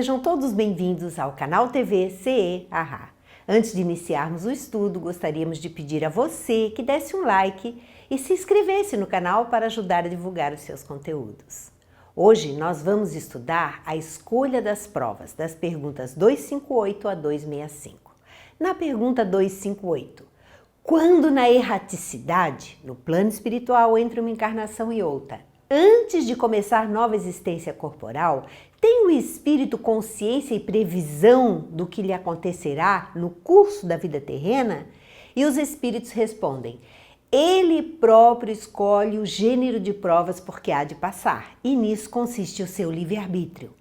sejam todos bem-vindos ao canal TV CE Ahá. Antes de iniciarmos o estudo, gostaríamos de pedir a você que desse um like e se inscrevesse no canal para ajudar a divulgar os seus conteúdos. Hoje nós vamos estudar a escolha das provas, das perguntas 258 a 265. Na pergunta 258, quando na erraticidade, no plano espiritual entre uma encarnação e outra, antes de começar nova existência corporal, tem o espírito consciência e previsão do que lhe acontecerá no curso da vida terrena? E os espíritos respondem: ele próprio escolhe o gênero de provas porque há de passar, e nisso consiste o seu livre-arbítrio.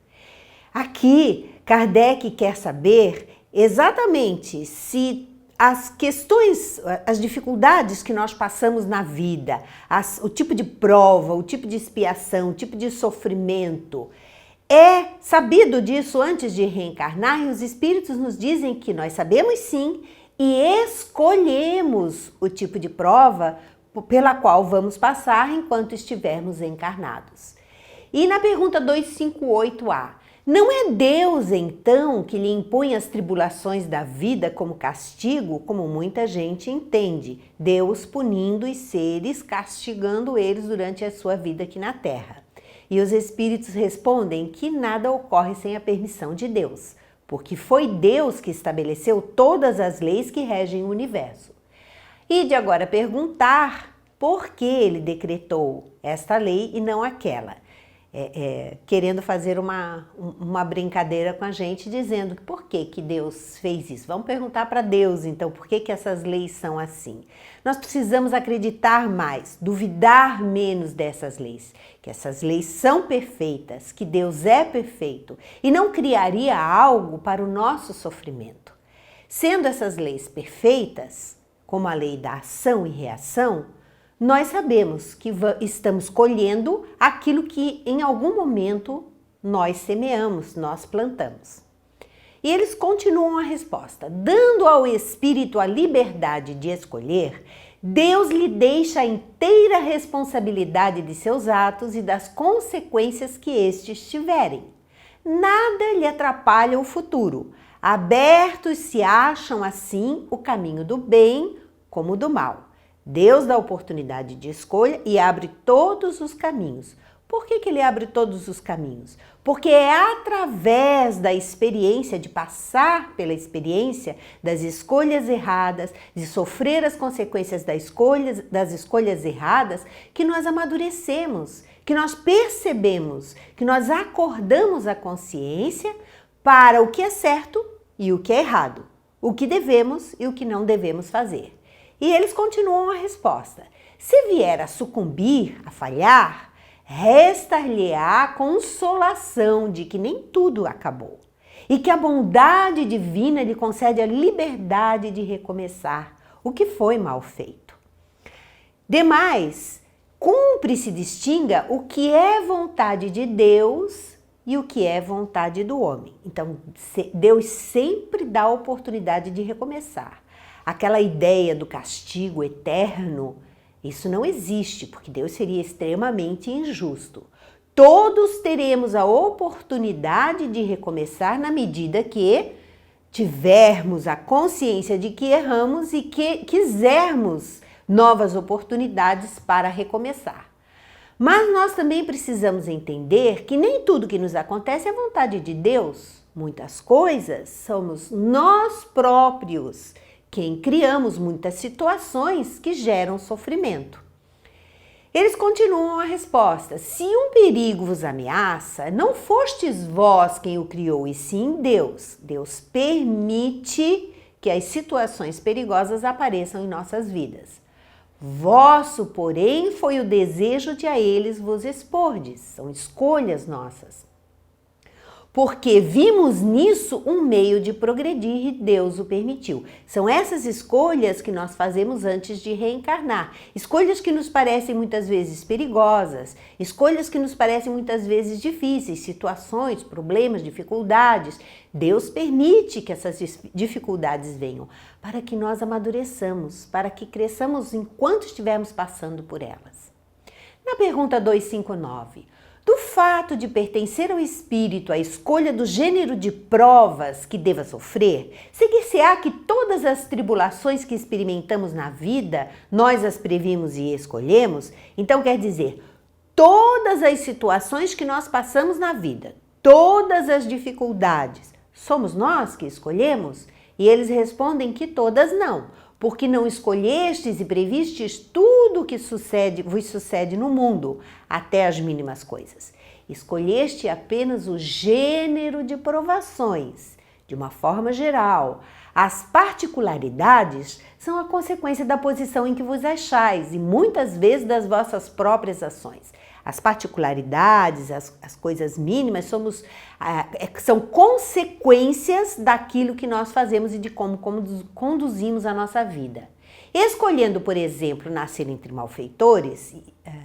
Aqui, Kardec quer saber exatamente se as questões, as dificuldades que nós passamos na vida, o tipo de prova, o tipo de expiação, o tipo de sofrimento, é sabido disso antes de reencarnar, e os espíritos nos dizem que nós sabemos sim e escolhemos o tipo de prova pela qual vamos passar enquanto estivermos encarnados. E na pergunta 258A, não é Deus, então, que lhe impõe as tribulações da vida como castigo, como muita gente entende, Deus punindo os seres, castigando eles durante a sua vida aqui na Terra. E os espíritos respondem que nada ocorre sem a permissão de Deus, porque foi Deus que estabeleceu todas as leis que regem o universo. E de agora perguntar por que ele decretou esta lei e não aquela. Querendo fazer uma brincadeira com a gente, dizendo por que Deus fez isso. Vamos perguntar para Deus, então, por que essas leis são assim. Nós precisamos acreditar mais, duvidar menos dessas leis, que essas leis são perfeitas, que Deus é perfeito e não criaria algo para o nosso sofrimento. Sendo essas leis perfeitas, como a lei da ação e reação, nós sabemos que estamos colhendo aquilo que em algum momento nós semeamos, nós plantamos. E eles continuam a resposta. Dando ao espírito a liberdade de escolher, Deus lhe deixa a inteira responsabilidade de seus atos e das consequências que estes tiverem. Nada lhe atrapalha o futuro. Abertos se acham assim o caminho do bem como do mal. Deus dá oportunidade de escolha e abre todos os caminhos. Por que ele abre todos os caminhos? Porque é através da experiência, de passar pela experiência das escolhas erradas, de sofrer as consequências das escolhas erradas, que nós amadurecemos, que nós percebemos, que nós acordamos a consciência para o que é certo e o que é errado, o que devemos e o que não devemos fazer. E eles continuam a resposta. Se vier a sucumbir, a falhar, restar-lhe-á a consolação de que nem tudo acabou e que a bondade divina lhe concede a liberdade de recomeçar o que foi mal feito. Demais, cumpre se distinga o que é vontade de Deus e o que é vontade do homem. Então, Deus sempre dá a oportunidade de recomeçar. Aquela ideia do castigo eterno, isso não existe, porque Deus seria extremamente injusto. Todos teremos a oportunidade de recomeçar na medida que tivermos a consciência de que erramos e que quisermos novas oportunidades para recomeçar. Mas nós também precisamos entender que nem tudo que nos acontece é vontade de Deus. Muitas coisas somos nós próprios quem criamos muitas situações que geram sofrimento. Eles continuam a resposta. Se um perigo vos ameaça, não fostes vós quem o criou, e sim Deus. Deus permite que as situações perigosas apareçam em nossas vidas. Vosso, porém, foi o desejo de a eles vos expordes. São escolhas nossas. Porque vimos nisso um meio de progredir e Deus o permitiu. São essas escolhas que nós fazemos antes de reencarnar. Escolhas que nos parecem muitas vezes perigosas, escolhas que nos parecem muitas vezes difíceis, situações, problemas, dificuldades. Deus permite que essas dificuldades venham para que nós amadureçamos, para que cresçamos enquanto estivermos passando por elas. Na pergunta 259, Do fato de pertencer ao espírito a escolha do gênero de provas que deva sofrer, seguir-se-á que todas as tribulações que experimentamos na vida, nós as previmos e escolhemos? Então quer dizer, todas as situações que nós passamos na vida, todas as dificuldades, somos nós que escolhemos? E eles respondem que todas não, porque não escolhestes e previstes tudo o que vos sucede no mundo, até as mínimas coisas. Escolheste apenas o gênero de provações. De uma forma geral, as particularidades são a consequência da posição em que vos achais e muitas vezes das vossas próprias ações. As particularidades, as coisas mínimas, são consequências daquilo que nós fazemos e de como conduzimos a nossa vida. Escolhendo, por exemplo, nascer entre malfeitores,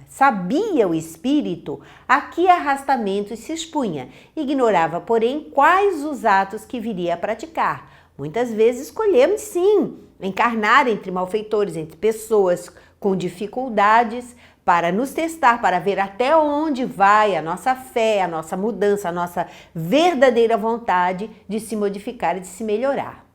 sabia o espírito a que arrastamentos se expunha, ignorava, porém, quais os atos que viria a praticar. Muitas vezes escolhemos, sim, encarnar entre malfeitores, entre pessoas com dificuldades, para nos testar, para ver até onde vai a nossa fé, a nossa mudança, a nossa verdadeira vontade de se modificar e de se melhorar.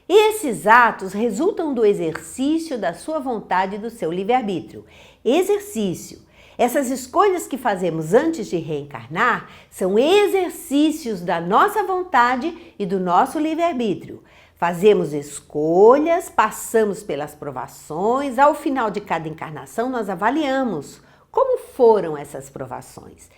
Esses atos resultam do exercício da sua vontade e do seu livre-arbítrio. Exercício. Essas escolhas que fazemos antes de reencarnar são exercícios da nossa vontade e do nosso livre-arbítrio. Fazemos escolhas, passamos pelas provações, ao final de cada encarnação nós avaliamos como foram essas provações.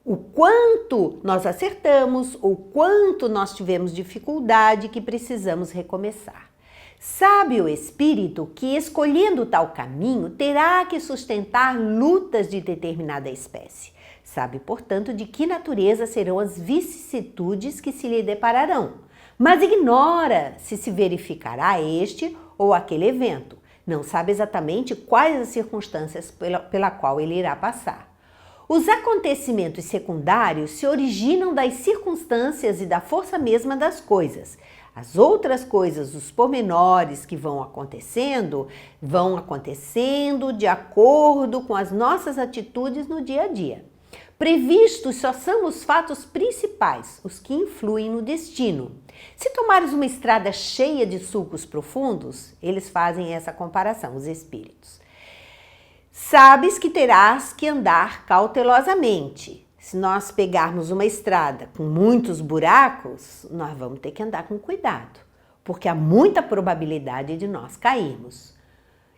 O quanto nós acertamos, o quanto nós tivemos dificuldade que precisamos recomeçar. Sabe o espírito que, escolhendo tal caminho, terá que sustentar lutas de determinada espécie. Sabe, portanto, de que natureza serão as vicissitudes que se lhe depararão. Mas ignora se verificará este ou aquele evento. Não sabe exatamente quais as circunstâncias pela qual ele irá passar. Os acontecimentos secundários se originam das circunstâncias e da força mesma das coisas. As outras coisas, os pormenores que vão acontecendo de acordo com as nossas atitudes no dia a dia. Previstos só são os fatos principais, os que influem no destino. Se tomares uma estrada cheia de sulcos profundos, eles fazem essa comparação, os espíritos. Sabes que terás que andar cautelosamente. Se nós pegarmos uma estrada com muitos buracos, nós vamos ter que andar com cuidado, porque há muita probabilidade de nós cairmos.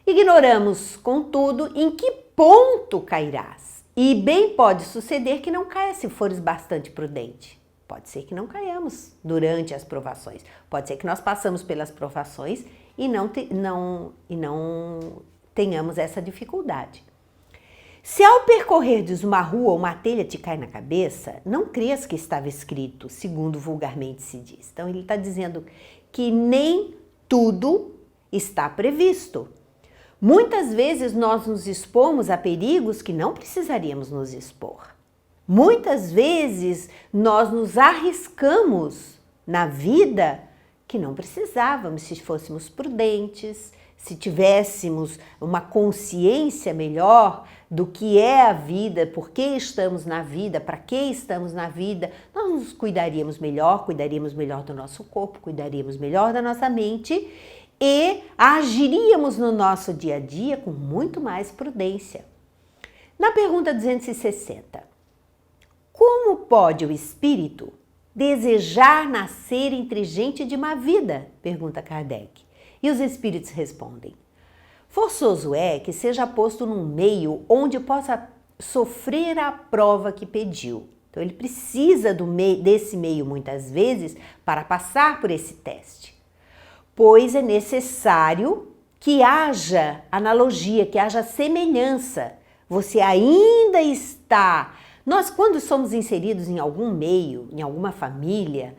Ignoramos, contudo, em que ponto cairás. E bem pode suceder que não caia se fores bastante prudente. Pode ser que não caiamos durante as provações. Pode ser que nós passamos pelas provações e não tenhamos essa dificuldade. Se ao percorrerdes uma rua ou uma telha te cai na cabeça, não crês que estava escrito, segundo vulgarmente se diz. Então ele está dizendo que nem tudo está previsto. Muitas vezes nós nos expomos a perigos que não precisaríamos nos expor. Muitas vezes nós nos arriscamos na vida que não precisávamos, se fôssemos prudentes, se tivéssemos uma consciência melhor do que é a vida, por que estamos na vida, para que estamos na vida, nós nos cuidaríamos melhor do nosso corpo, cuidaríamos melhor da nossa mente e agiríamos no nosso dia a dia com muito mais prudência. Na pergunta 260, como pode o espírito desejar nascer entre gente de má vida? Pergunta Kardec. E os espíritos respondem: forçoso é que seja posto num meio onde possa sofrer a prova que pediu. Então ele precisa desse meio muitas vezes para passar por esse teste. Pois é necessário que haja analogia, que haja semelhança. Você ainda está... Nós, quando somos inseridos em algum meio, em alguma família,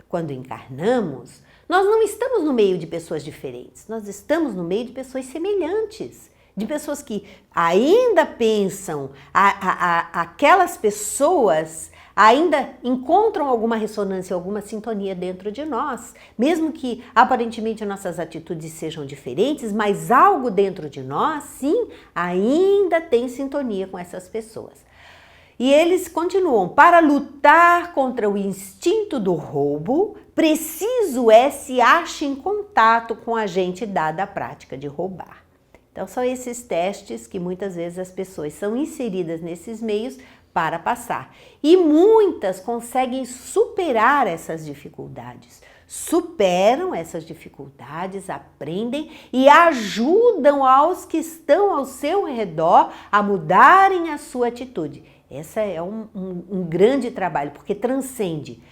quando encarnamos, nós não estamos no meio de pessoas diferentes, nós estamos no meio de pessoas semelhantes, de pessoas que ainda pensam, aquelas pessoas ainda encontram alguma ressonância, alguma sintonia dentro de nós, mesmo que aparentemente nossas atitudes sejam diferentes, mas algo dentro de nós, sim, ainda tem sintonia com essas pessoas. E eles continuam: para lutar contra o instinto do roubo, preciso se ache em contato com a gente dada a prática de roubar. Então são esses testes que muitas vezes as pessoas são inseridas nesses meios para passar. E muitas conseguem superar essas dificuldades. Superam essas dificuldades, aprendem e ajudam aos que estão ao seu redor a mudarem a sua atitude. Esse é um grande trabalho, porque transcende.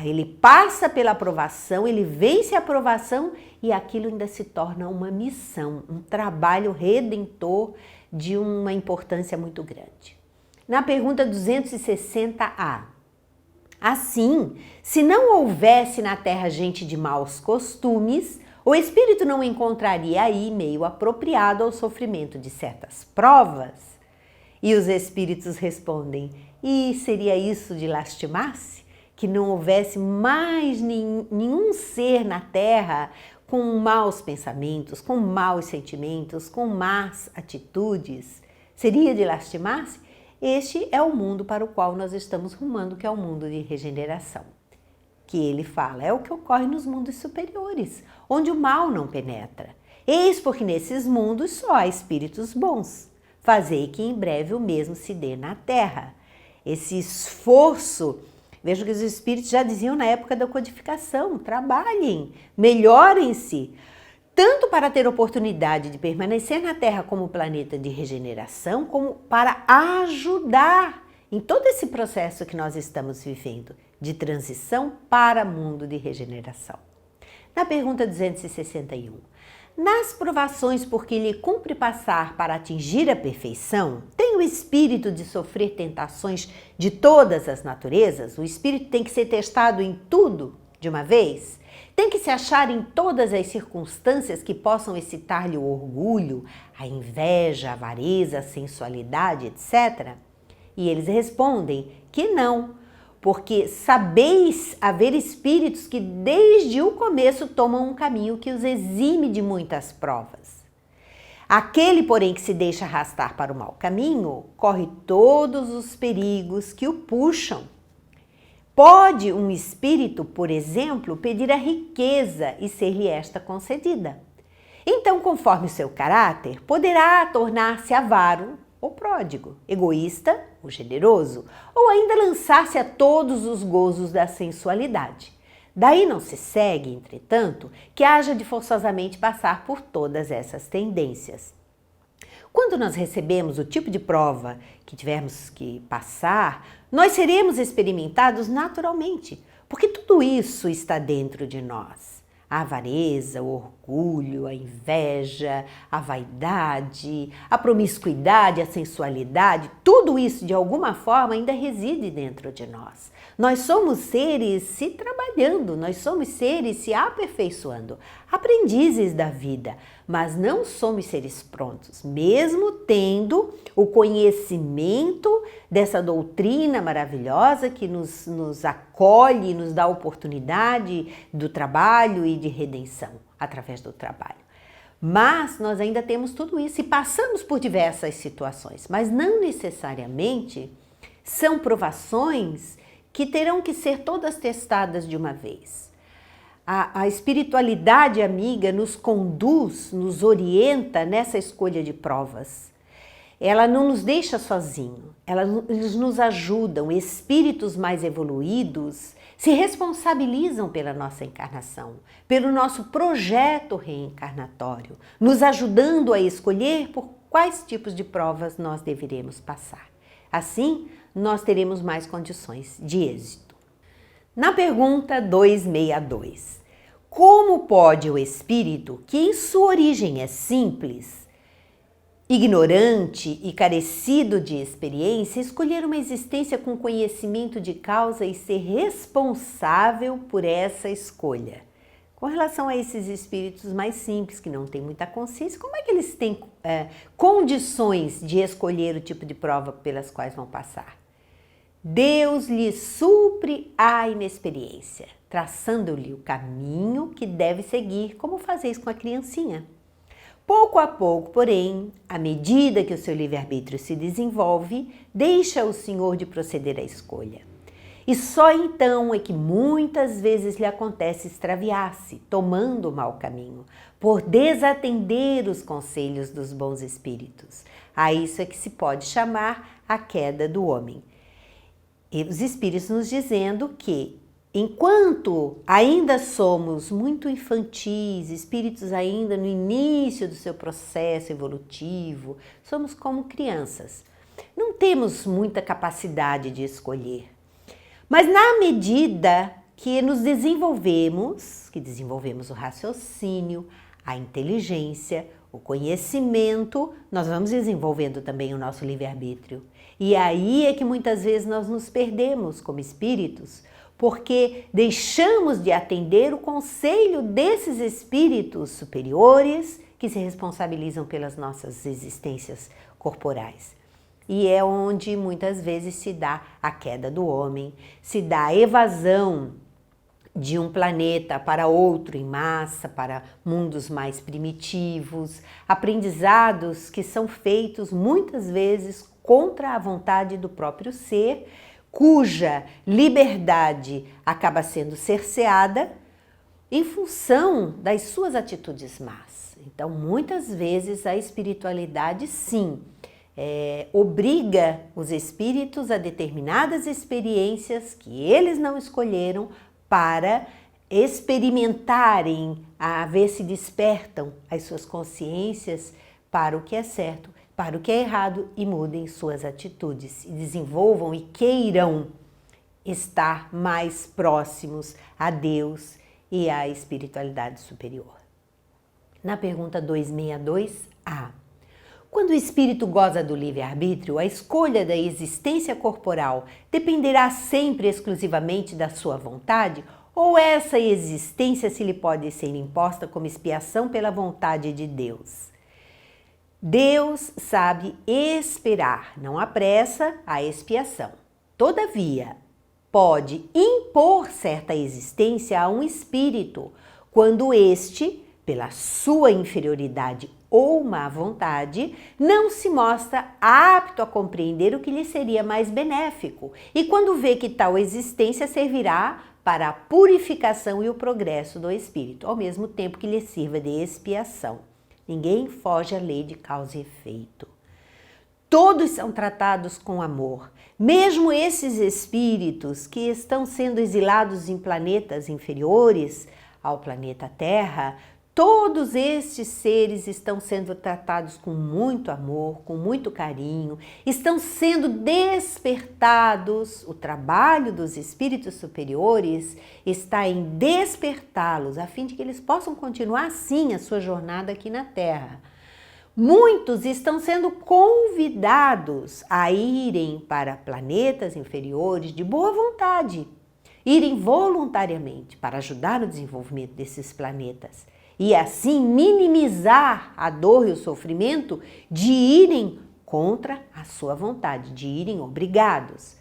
Ele passa pela aprovação, ele vence a aprovação e aquilo ainda se torna uma missão, um trabalho redentor de uma importância muito grande. Na pergunta 260A, assim, se não houvesse na terra gente de maus costumes, o espírito não encontraria aí meio apropriado ao sofrimento de certas provas? E os espíritos respondem: e seria isso de lastimar-se? Que não houvesse mais nenhum ser na terra com maus pensamentos, com maus sentimentos, com más atitudes? Seria de lastimar-se? Este é o mundo para o qual nós estamos rumando, que é o mundo de regeneração. Que ele fala, é o que ocorre nos mundos superiores, onde o mal não penetra. Eis porque nesses mundos só há espíritos bons. Fazei que em breve o mesmo se dê na terra. Esse esforço, vejo que os espíritos já diziam na época da codificação, trabalhem, melhorem-se, tanto para ter oportunidade de permanecer na Terra como planeta de regeneração, como para ajudar em todo esse processo que nós estamos vivendo, de transição para mundo de regeneração. Na pergunta 261, nas provações por que lhe cumpre passar para atingir a perfeição, tem o espírito de sofrer tentações de todas as naturezas? O espírito tem que ser testado em tudo de uma vez? Tem que se achar em todas as circunstâncias que possam excitar-lhe o orgulho, a inveja, a avareza, a sensualidade, etc.? E eles respondem que não, porque sabeis haver espíritos que desde o começo tomam um caminho que os exime de muitas provas. Aquele, porém, que se deixa arrastar para o mau caminho, corre todos os perigos que o puxam. Pode um espírito, por exemplo, pedir a riqueza e ser-lhe esta concedida. Então, conforme o seu caráter, poderá tornar-se avaro ou pródigo, egoísta ou generoso, ou ainda lançar-se a todos os gozos da sensualidade. Daí não se segue, entretanto, que haja de forçosamente passar por todas essas tendências. Quando nós recebemos o tipo de prova que tivermos que passar, nós seremos experimentados naturalmente, porque tudo isso está dentro de nós. A avareza, o orgulho, a inveja, a vaidade, a promiscuidade, a sensualidade, tudo isso de alguma forma ainda reside dentro de nós. Nós somos seres se trabalhando, nós somos seres se aperfeiçoando, aprendizes da vida, mas não somos seres prontos, mesmo tendo o conhecimento dessa doutrina maravilhosa que nos acolhe, nos dá a oportunidade do trabalho e de redenção através do trabalho. Mas nós ainda temos tudo isso e passamos por diversas situações, mas não necessariamente são provações que terão que ser todas testadas de uma vez. A espiritualidade amiga nos conduz, nos orienta nessa escolha de provas. Ela não nos deixa sozinhos, eles nos ajudam. Espíritos mais evoluídos se responsabilizam pela nossa encarnação, pelo nosso projeto reencarnatório, nos ajudando a escolher por quais tipos de provas nós deveremos passar. Assim, nós teremos mais condições de êxito. Na pergunta 262, como pode o espírito, que em sua origem é simples, ignorante e carecido de experiência, escolher uma existência com conhecimento de causa e ser responsável por essa escolha? Com relação a esses espíritos mais simples, que não têm muita consciência, como é que eles têm condições de escolher o tipo de prova pelas quais vão passar? Deus lhe supre a inexperiência, traçando-lhe o caminho que deve seguir, como fazeis com a criancinha. Pouco a pouco, porém, à medida que o seu livre-arbítrio se desenvolve, deixa o Senhor de proceder à escolha. E só então é que muitas vezes lhe acontece extraviar-se, tomando o mau caminho, por desatender os conselhos dos bons espíritos. A isso é que se pode chamar a queda do homem. E os espíritos nos dizendo que, enquanto ainda somos muito infantis, espíritos ainda no início do seu processo evolutivo, somos como crianças. Não temos muita capacidade de escolher. Mas na medida que nos desenvolvemos, que desenvolvemos o raciocínio, a inteligência, o conhecimento, nós vamos desenvolvendo também o nosso livre-arbítrio. E aí é que muitas vezes nós nos perdemos como espíritos, porque deixamos de atender o conselho desses espíritos superiores que se responsabilizam pelas nossas existências corporais. E é onde muitas vezes se dá a queda do homem, se dá a evasão de um planeta para outro em massa, para mundos mais primitivos, aprendizados que são feitos muitas vezes contra a vontade do próprio ser, cuja liberdade acaba sendo cerceada em função das suas atitudes más. Então, muitas vezes a espiritualidade, sim, obriga os espíritos a determinadas experiências que eles não escolheram para experimentarem, a ver se despertam as suas consciências para o que é certo, para o que é errado e mudem suas atitudes e desenvolvam e queiram estar mais próximos a Deus e à espiritualidade superior. Na pergunta 262A, quando o espírito goza do livre-arbítrio, a escolha da existência corporal dependerá sempre exclusivamente da sua vontade? Ou essa existência se lhe pode ser imposta como expiação pela vontade de Deus? Deus sabe esperar, não apressa a expiação. Todavia, pode impor certa existência a um espírito, quando este, pela sua inferioridade ou má vontade, não se mostra apto a compreender o que lhe seria mais benéfico, e quando vê que tal existência servirá para a purificação e o progresso do espírito, ao mesmo tempo que lhe sirva de expiação. Ninguém foge à lei de causa e efeito. Todos são tratados com amor, mesmo esses espíritos que estão sendo exilados em planetas inferiores ao planeta Terra. Todos estes seres estão sendo tratados com muito amor, com muito carinho, estão sendo despertados. O trabalho dos espíritos superiores está em despertá-los, a fim de que eles possam continuar assim a sua jornada aqui na Terra. Muitos estão sendo convidados a irem para planetas inferiores de boa vontade, irem voluntariamente para ajudar no desenvolvimento desses planetas. E assim minimizar a dor e o sofrimento de irem contra a sua vontade, de irem obrigados.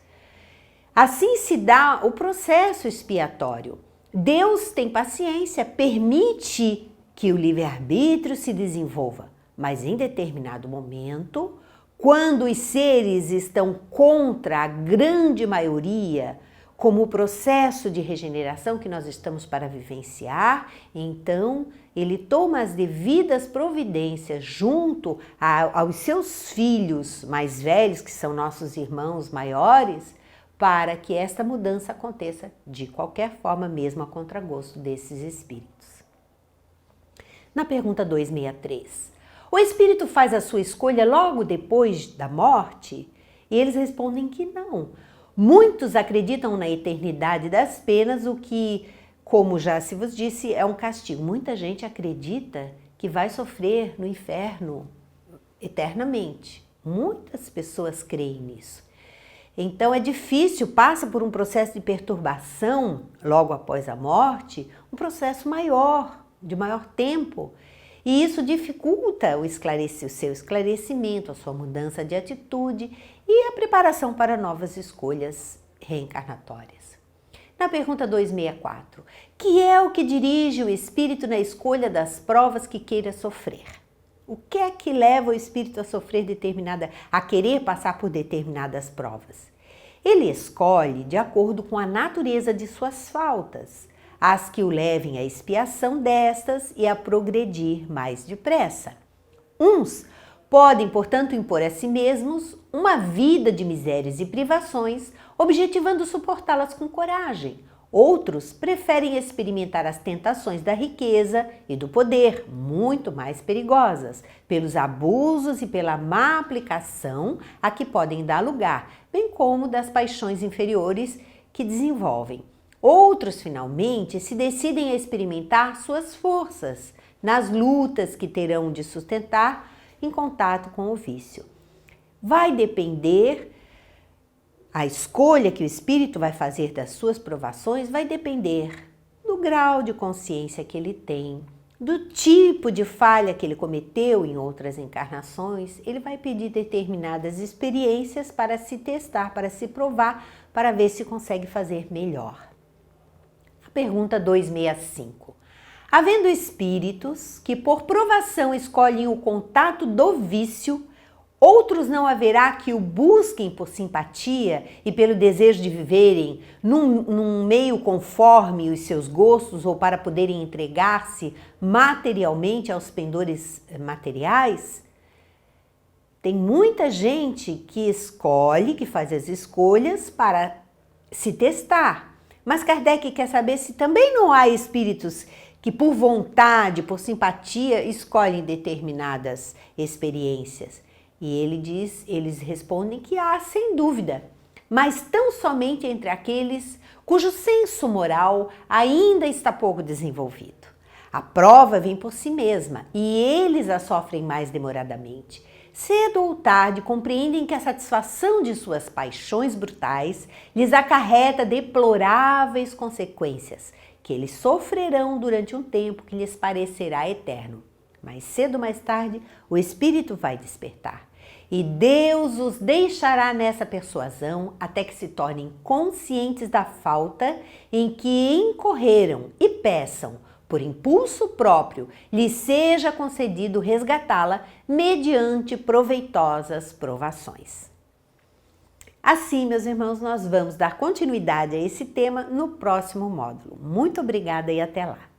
Assim se dá o processo expiatório. Deus tem paciência, permite que o livre-arbítrio se desenvolva, mas em determinado momento, quando os seres estão contra a grande maioria, como o processo de regeneração que nós estamos para vivenciar, então ele toma as devidas providências junto aos seus filhos mais velhos, que são nossos irmãos maiores, para que esta mudança aconteça de qualquer forma, mesmo a contragosto desses espíritos. Na pergunta 263, o espírito faz a sua escolha logo depois da morte? E eles respondem que não. Muitos acreditam na eternidade das penas, o que, como já se vos disse, é um castigo. Muita gente acredita que vai sofrer no inferno eternamente. Muitas pessoas creem nisso. Então é difícil, passa por um processo de perturbação logo após a morte, um processo maior, de maior tempo. E isso dificulta o seu esclarecimento, a sua mudança de atitude e a preparação para novas escolhas reencarnatórias. Na pergunta 264, que é o que dirige o espírito na escolha das provas que queira sofrer? O que é que leva o espírito a sofrer a querer passar por determinadas provas? Ele escolhe de acordo com a natureza de suas faltas, as que o levem à expiação destas e a progredir mais depressa. Uns podem, portanto, impor a si mesmos uma vida de misérias e privações, objetivando suportá-las com coragem. Outros preferem experimentar as tentações da riqueza e do poder, muito mais perigosas, pelos abusos e pela má aplicação a que podem dar lugar, bem como das paixões inferiores que desenvolvem. Outros, finalmente, se decidem a experimentar suas forças nas lutas que terão de sustentar em contato com o vício. Vai depender. A escolha que o espírito vai fazer das suas provações vai depender do grau de consciência que ele tem, do tipo de falha que ele cometeu em outras encarnações. Ele vai pedir determinadas experiências para se testar, para se provar, para ver se consegue fazer melhor. A pergunta 265. Havendo espíritos que por provação escolhem o contato do vício, outros não haverá que o busquem por simpatia e pelo desejo de viverem num meio conforme os seus gostos ou para poderem entregar-se materialmente aos pendores materiais? Tem muita gente que escolhe, que faz as escolhas para se testar. Mas Kardec quer saber se também não há espíritos que por vontade, por simpatia, escolhem determinadas experiências. E eles respondem que há, sem dúvida, mas tão somente entre aqueles cujo senso moral ainda está pouco desenvolvido. A prova vem por si mesma e eles a sofrem mais demoradamente. Cedo ou tarde compreendem que a satisfação de suas paixões brutais lhes acarreta deploráveis consequências, que eles sofrerão durante um tempo que lhes parecerá eterno. Mais cedo ou mais tarde, o espírito vai despertar. E Deus os deixará nessa persuasão até que se tornem conscientes da falta em que incorreram e peçam, por impulso próprio, lhes seja concedido resgatá-la mediante proveitosas provações. Assim, meus irmãos, nós vamos dar continuidade a esse tema no próximo módulo. Muito obrigada e até lá!